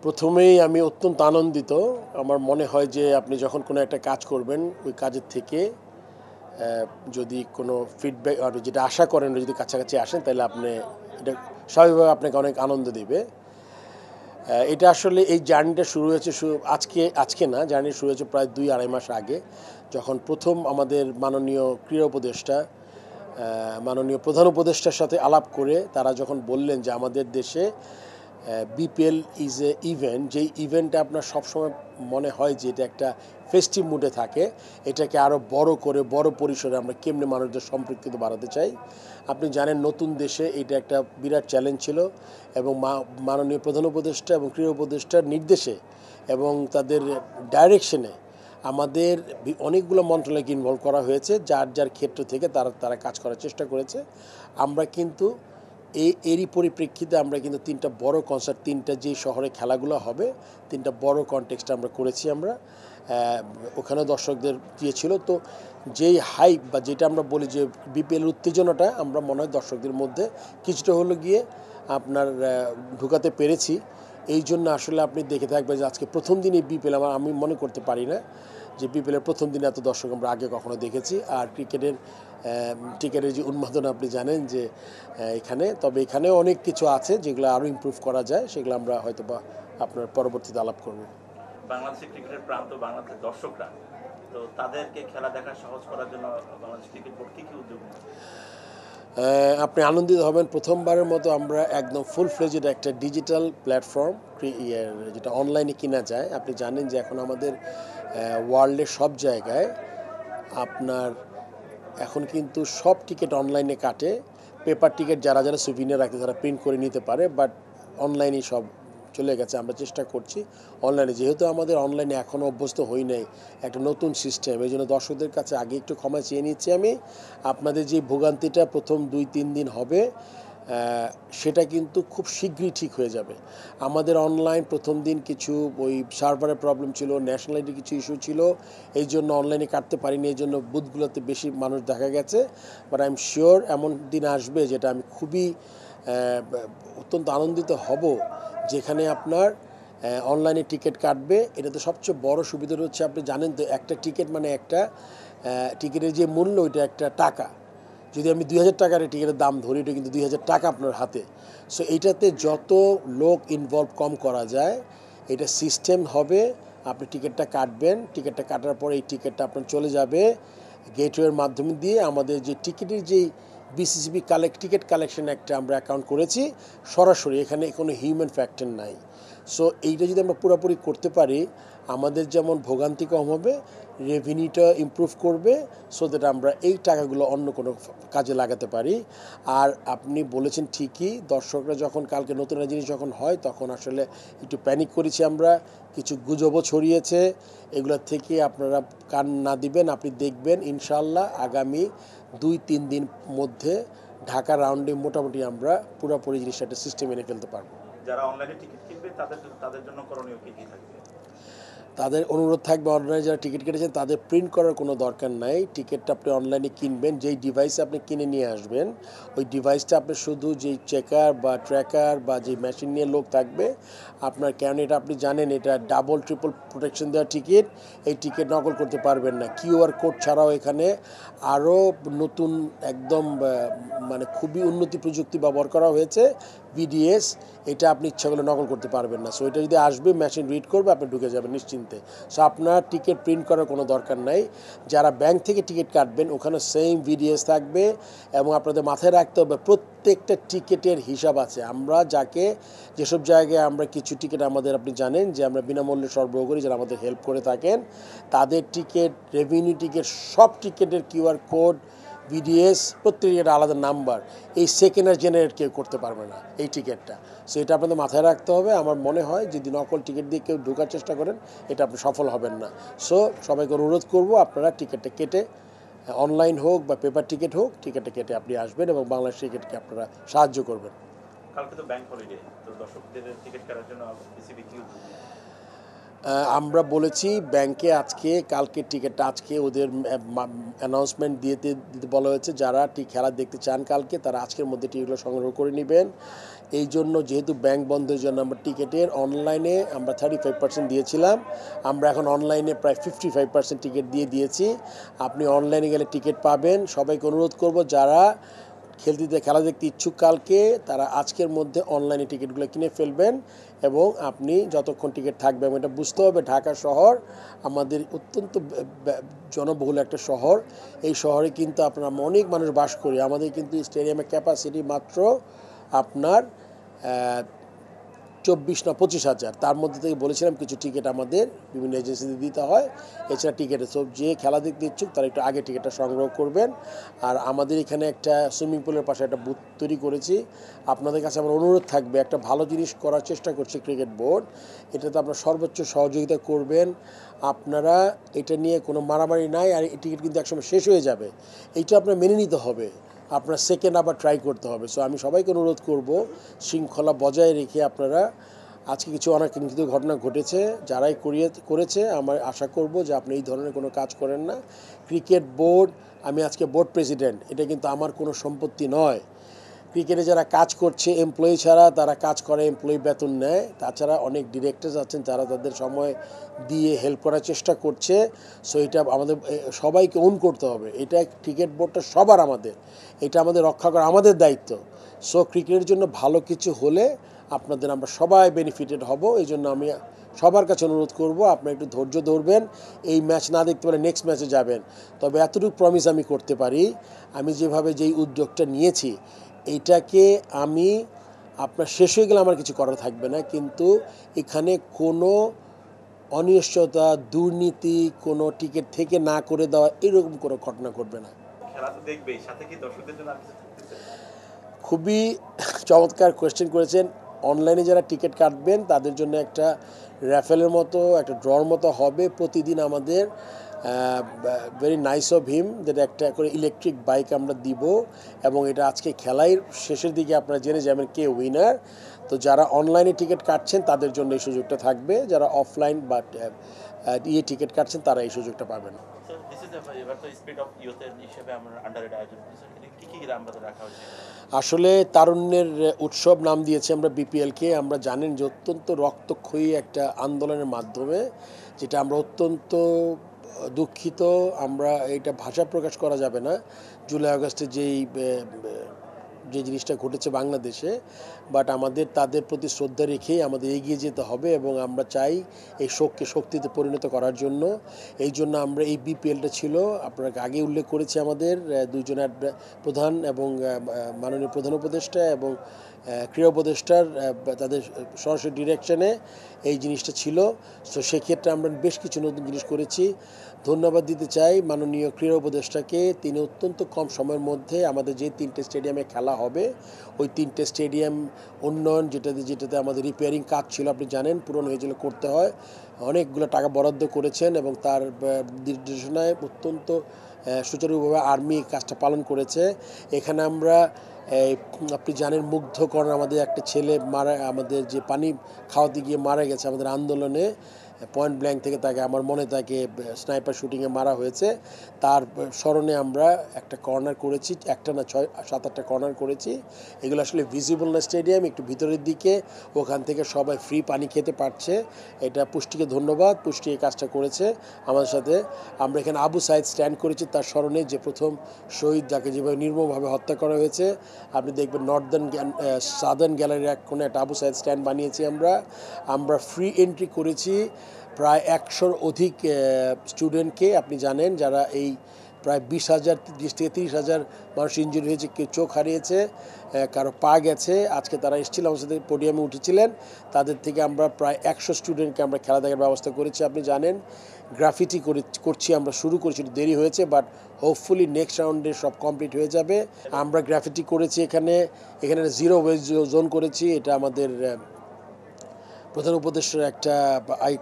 প্রথমেই আমি অত্যন্ত আনন্দিত। আমার মনে হয় যে আপনি যখন কোনো একটা কাজ করবেন, ওই কাজের থেকে যদি কোনো ফিডব্যাক আর যেটা আশা করেন যদি কাছাকাছি আসেন তাহলে আপনি এটা স্বাভাবিকভাবে আপনাকে অনেক আনন্দ দিবে। এটা আসলে এই জার্নিটা শুরু হয়েছে আজকে আজকে না, জার্নি শুরু হয়েছে প্রায় ২-২.৫ মাস আগে, যখন প্রথম আমাদের মাননীয় ক্রীড়া উপদেষ্টা, মাননীয় প্রধান উপদেষ্টার সাথে আলাপ করে তারা যখন বললেন যে আমাদের দেশে বিপিএল ইজ এ ইভেন্ট, যেই ইভেন্টটা আপনার সবসময় মনে হয় যে এটা একটা ফেস্টিভ মুডে থাকে, এটাকে আরও বড় করে বড় পরিসরে আমরা কেমনে মানুষদের সম্পৃক্ততা বাড়াতে চাই। আপনি জানেন নতুন দেশে এটা একটা বিরাট চ্যালেঞ্জ ছিল, এবং মাননীয় প্রধান উপদেষ্টা এবং ক্রীড়া উপদেষ্টার নির্দেশে এবং তাদের ডাইরেকশনে আমাদের অনেকগুলো মন্ত্রণালয়কে ইনভলভ করা হয়েছে, যার যার ক্ষেত্র থেকে তারা তারা কাজ করার চেষ্টা করেছে। আমরা কিন্তু এরই পরিপ্রেক্ষিতে আমরা কিন্তু তিনটা বড় কনসার্ট, তিনটা যেই শহরে খেলাগুলো হবে, তিনটা বড় কনটেক্সটে আমরা করেছি। আমরা ওখানে দর্শকদের দিয়েছিল, তো যেই হাইপ বা যেটা আমরা বলি যে বিপিএল উত্তেজনাটা আমরা মনে হয় দর্শকদের মধ্যে কিছুটা হলো গিয়ে আপনার ঢুকাতে পেরেছি। এই জন্য আসলে আপনি দেখে থাকবেন যে আজকে প্রথম দিনই বিপিএল, আমি মনে করতে পারি না যে বিপিএলের প্রথম দিনে এত দর্শক আমরা আগে কখনো দেখেছি। আর টিকেটের যে উন্মাদনা আপনি জানেন যে তবে এখানেও অনেক কিছু আছে যেগুলো আরও ইমপ্রুভ করা যায়, সেগুলো আমরা হয়তো বা আপনার পরবর্তীতে আলাপ করব। বাংলাদেশের ক্রিকেটের প্রান্ত বাংলাদেশের দর্শকরা, তো তাদেরকে খেলা দেখা সহজ করার জন্য বাংলাদেশ ক্রিকেট বোর্ড কি উদ্যোগ নিচ্ছে? আপনি আনন্দিত হবেন, প্রথমবারের মতো আমরা একদম ফুল ফ্লেজেড একটা ডিজিটাল প্ল্যাটফর্ম, যেটা অনলাইনে কিনা যায়। আপনি জানেন যে এখন আমাদের ওয়ার্ল্ডের সব জায়গায় আপনার এখন কিন্তু সব টিকিট অনলাইনে কাটে। পেপার টিকিট যারা যারা সুভিনিয়ার রাখতে তারা প্রিন্ট করে নিতে পারে, বাট অনলাইনেই সব চলে গেছে। আমরা চেষ্টা করছি অনলাইনে, যেহেতু আমাদের অনলাইনে এখনও অভ্যস্ত হই নাই, একটা নতুন সিস্টেম, এই জন্য দর্শকদের কাছে আগে একটু ক্ষমা চেয়ে নিচ্ছি আমি। আপনাদের যে ভোগান্তিটা প্রথম 2-3 দিন হবে, সেটা কিন্তু খুব শীঘ্রই ঠিক হয়ে যাবে। আমাদের অনলাইন প্রথম দিন কিছু ওই সার্ভারের প্রবলেম ছিল, ন্যাশনালিটির কিছু ইস্যু ছিল, এই জন্য অনলাইনে কাটতে পারিনি, এই জন্য বুথগুলোতে বেশি মানুষ দেখা গেছে। বাট আই এম শিওর এমন দিন আসবে যেটা আমি খুবই অত্যন্ত আনন্দিত হব, যেখানে আপনার অনলাইনে টিকিট কাটবে। এটাতে সবচেয়ে বড় সুবিধাটা হচ্ছে, আপনি জানেন তো একটা টিকিট মানে একটা টিকিটের যে মূল্য, ওইটা একটা টাকা। যদি আমি 2,000 টাকার টিকিটের দাম ধরি, এটা কিন্তু 2,000 টাকা আপনার হাতে। সো এইটাতে যত লোক ইনভলভ কম করা যায়, এটা সিস্টেম হবে। আপনি টিকিটটা কাটবেন, টিকিটটা কাটার পরে এই টিকিটটা আপনার চলে যাবে গেটওয়ের মাধ্যমে দিয়ে আমাদের যে টিকিটের যেই বিসিসিবি টিকিট কালেকশন একটা আমরা অ্যাকাউন্ট করেছি সরাসরি, এখানে কোনো হিউম্যান ফ্যাক্টর নাই। সো এইটা যদি আমরা পুরোপুরি করতে পারি, আমাদের যেমন ভোগান্তি কম হবে, রেভিনিউটা ইমপ্রুভ করবে, সো দ্যাট আমরা এই টাকাগুলো অন্য কোনো কাজে লাগাতে পারি। আর আপনি বলেছেন ঠিকই, দর্শকরা যখন কালকে নতুন একটা জিনিস যখন হয় তখন আসলে একটু প্যানিক করেছি আমরা, কিছু গুজবও ছড়িয়েছে। এগুলোর থেকে আপনারা কান না দিবেন, আপনি দেখবেন ইনশাল্লাহ আগামী 2-3 দিন মধ্যে ঢাকা রাউন্ডে মোটামুটি আমরা পুরোপুরি জিনিসটা একটা সিস্টেম এনে ফেলতে পারবো। যারা অনলাইনে টিকিট কিনবে তাদের জন্য করণীয় কি থাকবে? তাদের অনুরোধ থাকবে, অনলাইনে যারা টিকিট কেটেছেন তাদের প্রিন্ট করার কোনো দরকার নাই। টিকিটটা আপনি অনলাইনে কিনবেন, যেই ডিভাইসে আপনি কিনে নিয়ে আসবেন, ওই ডিভাইসটা আপনি শুধু যেই চেকার বা ট্র্যাকার বা যেই মেশিন নিয়ে লোক থাকবে আপনার, কেন এটা আপনি জানেন এটা ডাবল ট্রিপল প্রোটেকশন দেওয়া টিকিট, এই টিকিট নকল করতে পারবেন না। কিউআর কোড ছাড়াও এখানে আরও নতুন একদম মানে খুবই উন্নতি প্রযুক্তি ব্যবহার করা হয়েছে, বিডিএস। এটা আপনি ইচ্ছা করলে নকল করতে পারবেন না। সো এটা যদি আসবে, মেশিন রিড করবে, আপনি ঢুকে যাবেন নিশ্চিন্তে। সো আপনার টিকিট প্রিন্ট করার কোনো দরকার নাই। যারা ব্যাংক থেকে টিকিট কাটবেন ওখানে সেম বিডিএস থাকবে, এবং আপনাদের মাথায় রাখতে হবে প্রত্যেকটা টিকিটের হিসাব আছে। আমরা যেসব জায়গায় আমরা কিছু টিকিট আমাদের, আপনি জানেন যে আমরা বিনামূল্যে সরবরাহ করি, যারা আমাদের হেল্প করে থাকেন, তাদের টিকিট, রেভিনিউ টিকিট, সব টিকিটের কিউআর কোড, বিডিএস, প্রত্যেকের আলাদা নাম্বার, এই সেকেন্ড আর জেনারেট কেউ করতে পারবে না এই টিকিটটা। সো এটা আপনাদের মাথায় রাখতে হবে। আমার মনে হয় যদি নকল টিকিট দিয়ে কেউ ঢোকার চেষ্টা করেন, এটা আপনি সফল হবেন না। সো সবাইকে অনুরোধ করব, আপনারা টিকিটটা কেটে, অনলাইন হোক বা পেপার টিকিট হোক, টিকিটটা কেটে আপনি আসবেন এবং বাংলাদেশ টিকিটকে আপনারা সাহায্য করবেন। কালকে তো ব্যাংক হলিডে, তো দর্শকদের টিকিট কাটার জন্য বিসিবি কি উদ্যোগ নিচ্ছে? আমরা বলেছি ব্যাংকে আজকে কালকে টিকিটটা আজকে ওদের অ্যানাউন্সমেন্ট দিতে দিতে বলা হয়েছে, যারা খেলা দেখতে চান কালকে তারা আজকের মধ্যে টিকিটগুলো সংগ্রহ করে নেবেন। এই জন্য যেহেতু ব্যাংক বন্ধের জন্য আমরা টিকিটের অনলাইনে আমরা 35% দিয়েছিলাম, আমরা এখন অনলাইনে প্রায় 55% টিকিট দিয়ে দিয়েছি। আপনি অনলাইনে গেলে টিকিট পাবেন। সবাইকে অনুরোধ করব যারা খেলা দেখতে ইচ্ছুক কালকে তারা আজকের মধ্যে অনলাইনে টিকিটগুলো কিনে ফেলবেন, এবং আপনি যতক্ষণ টিকিট থাকবে, এবং এটা বুঝতে হবে ঢাকা শহর আমাদের অত্যন্ত জনবহুল একটা শহর। এই শহরে কিন্তু আপনার অনেক মানুষ বাস করি। আমাদের কিন্তু স্টেডিয়ামের ক্যাপাসিটি মাত্র আপনার 24 না 25,000। তার মধ্যে থেকে বলেছিলাম কিছু টিকিট আমাদের বিভিন্ন এজেন্সিতে দিতে হয়। এছাড়া টিকিটে সব যে খেলা দেখতে ইচ্ছুক তারা একটু আগে টিকিটটা সংগ্রহ করবেন। আর আমাদের এখানে একটা সুইমিং পুলের পাশে একটা বুথ তৈরি করেছি। আপনাদের কাছে আমার অনুরোধ থাকবে, একটা ভালো জিনিস করার চেষ্টা করছে ক্রিকেট বোর্ড, এটাতে আপনারা সর্বোচ্চ সহযোগিতা করবেন। আপনারা এটা নিয়ে কোনো মারামারি নাই, আর এই টিকিট কিন্তু একসময় শেষ হয়ে যাবে, এইটা আপনার মেনে নিতে হবে। আপনার সেকেন্ড আবার ট্রাই করতে হবে। সো আমি সবাইকে অনুরোধ করব শৃঙ্খলা বজায় রেখে আপনারা, আজকে কিছু অনাকাঙ্ক্ষিত ঘটনা ঘটেছে, যারাই করেছে আমার আশা করব যে আপনি এই ধরনের কোনো কাজ করেন না। ক্রিকেট বোর্ড, আমি আজকে বোর্ড প্রেসিডেন্ট, এটা কিন্তু আমার কোনো সম্পত্তি নয়। ক্রিকেটে যারা কাজ করছে এমপ্লয়ি ছাড়া, তারা কাজ করে এমপ্লয়ি বেতন নেয়। তাছাড়া অনেক ডিরেক্টরস আছেন যারা তাদের সময় দিয়ে হেল্প করার চেষ্টা করছে। সো এটা আমাদের সবাইকে ওন করতে হবে। এটা ক্রিকেট বোর্ডটা সবার, আমাদের এটা আমাদের রক্ষা করা আমাদের দায়িত্ব। সো ক্রিকেটের জন্য ভালো কিছু হলে আপনাদের আমরা সবাই বেনিফিটেড হব। এই জন্য আমি সবার কাছে অনুরোধ করব আপনারা একটু ধৈর্য ধরবেন। এই ম্যাচ না দেখতে পারে নেক্সট ম্যাচে যাবেন। তবে এতটুকু প্রমিস আমি করতে পারি, আমি যেভাবে যেই উদ্যোগটা নিয়েছি এইটাকে আমি আপনার শেষ হয়ে গেলে আমার কিছু করার থাকবে না, কিন্তু এখানে কোনো অনিশ্চয়তা, দুর্নীতি, কোনো টিকিট থেকে না করে দেওয়া এরকম কোনো ঘটনা ঘটবে না। খেলা তো দেখবেই, সাথে কি দর্শকদের জন্য আর কিছু থাকতেছে? খুবই চমৎকার কোয়েশ্চেন করেছেন। অনলাইনে যারা টিকিট কাটবেন তাদের জন্য একটা র্যাফেলের মতো, একটা ড্রর মতো হবে প্রতিদিন আমাদের। ভেরি নাইস অফ হিম, যেটা একটা করে ইলেকট্রিক বাইক আমরা দিব, এবং এটা আজকে খেলাই শেষের দিকে আপনারা জেনে যাবেন কে উইনার। তো যারা অনলাইনে টিকিট কাটছেন তাদের জন্য এই সুযোগটা থাকবে, যারা অফলাইন বা টিকিট কাটছেন তারা এই সুযোগটা পাবেন। So this is এবার তো স্পিড অফ ইউথের হিসেবে আমরা আন্ডারেড আয়োজন করছি, কি কি আমাদের রাখা হয়েছে? আসলে তারুণ্যের উৎসব নাম দিয়েছি আমরা বিপিএলকে। আমরা জানেন যে অত্যন্ত রক্তক্ষয়ী একটা আন্দোলনের মাধ্যমে, যেটা আমরা অত্যন্ত দুঃখিত। আমরা এটা ভাষা প্রকাশ করা যাবে না, জুলাই আগস্টে যে জিনিসটা ঘটেছে বাংলাদেশে। বাট আমাদের তাদের প্রতি শ্রদ্ধা রেখেই আমাদের এগিয়ে যেতে হবে, এবং আমরা চাই এই শোককে শক্তিতে পরিণত করার জন্য। এই জন্য আমরা এই বিপিএলটা ছিল, আপনাকে আগে উল্লেখ করেছি, আমাদের দুইজন প্রধান এবং মাননীয় প্রধান উপদেষ্টা এবং ক্রীড়া উপদেষ্টার তাদের সরাসরি ডিরেকশনে এই জিনিসটা ছিল। সো সেক্ষেত্রে আমরা বেশ কিছু নতুন জিনিস করেছি। ধন্যবাদ দিতে চাই মাননীয় ক্রীড়া উপদেষ্টাকে। তিনি অত্যন্ত কম সময়ের মধ্যে আমাদের যে 3টে স্টেডিয়ামে খেলা হবে, ওই 3টে স্টেডিয়াম উন্নয়ন, যেটাতে আমাদের রিপেয়ারিং কাজ ছিল, আপনি জানেন পুরনো হয়েছিল, করতে হয়, অনেকগুলো টাকা বরাদ্দ করেছেন, এবং তার নির্দেশনায় অত্যন্ত সুচারুভাবে আর্মি কাজটা পালন করেছে। এখানে আমরা আপনি জানেন মুগ্ধকরণ, আমাদের একটা ছেলে আমাদের যে পানি খাওয়াতে গিয়ে মারা গেছে আমাদের আন্দোলনে, পয়েন্ট ব্ল্যাঙ্ক থেকে তাকে, আমার মনে তাকে স্নাইপার শুটিংয়ে মারা হয়েছে। তার স্মরণে আমরা একটা কর্নার করেছি, একটা না 6-7-8টা কর্নার করেছি। এগুলো আসলে ভিজিবল না স্টেডিয়াম, একটু ভিতরের দিকে, ওখান থেকে সবাই ফ্রি পানি খেতে পারছে। এটা পুষ্টিকে ধন্যবাদ, পুষ্টি এই কাজটা করেছে আমাদের সাথে। আমরা এখানে আবু সাইদ স্ট্যান্ড করেছি তার স্মরণে, যে প্রথম শহীদ, যাকে যেভাবে নির্মমভাবে হত্যা করা হয়েছে। আপনি দেখবেন সাদার্ন গ্যালারির এক কোণে একটা আবু সাইদ স্ট্যান্ড বানিয়েছি আমরা ফ্রি এন্ট্রি করেছি প্রায় 100-র অধিক স্টুডেন্টকে। আপনি জানেন যারা এই প্রায় 20,000 থেকে 30,000 মানুষ ইনজুরি হয়েছে, কেউ চোখ হারিয়েছে, কারো পা গেছে। আজকে তারা এসেছিল, আমার সাথে পোডিয়ামে উঠেছিলেন। তাদের থেকে আমরা প্রায় 100 স্টুডেন্টকে আমরা খেলা দেখার ব্যবস্থা করেছি। আপনি জানেন গ্রাফিটি করছি, আমরা শুরু করেছি, দেরি হয়েছে, বাট হোপফুলি নেক্সট রাউন্ডে সব কমপ্লিট হয়ে যাবে। আমরা গ্রাফিটি করেছি এখানে 0 ওয়েস্ট জোন করেছি। এটা আমাদের প্রধান উপদেষ্টার একটা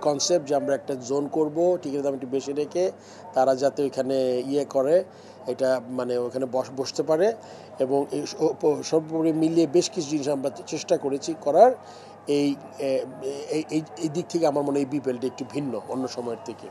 কনসেপ্ট, যে আমরা একটা জোন করব টিকিটের দাম একটু বেশি রেখে, তারা যাতে ওইখানে করে, এটা মানে ওখানে বসতে পারে। এবং সর্বোপরি মিলিয়ে বেশ কিছু জিনিস আমরা চেষ্টা করেছি করার। এই এই এই দিক থেকে আমার মনে হয় এই বিপিএলটি একটু ভিন্ন অন্য সময়ের থেকে।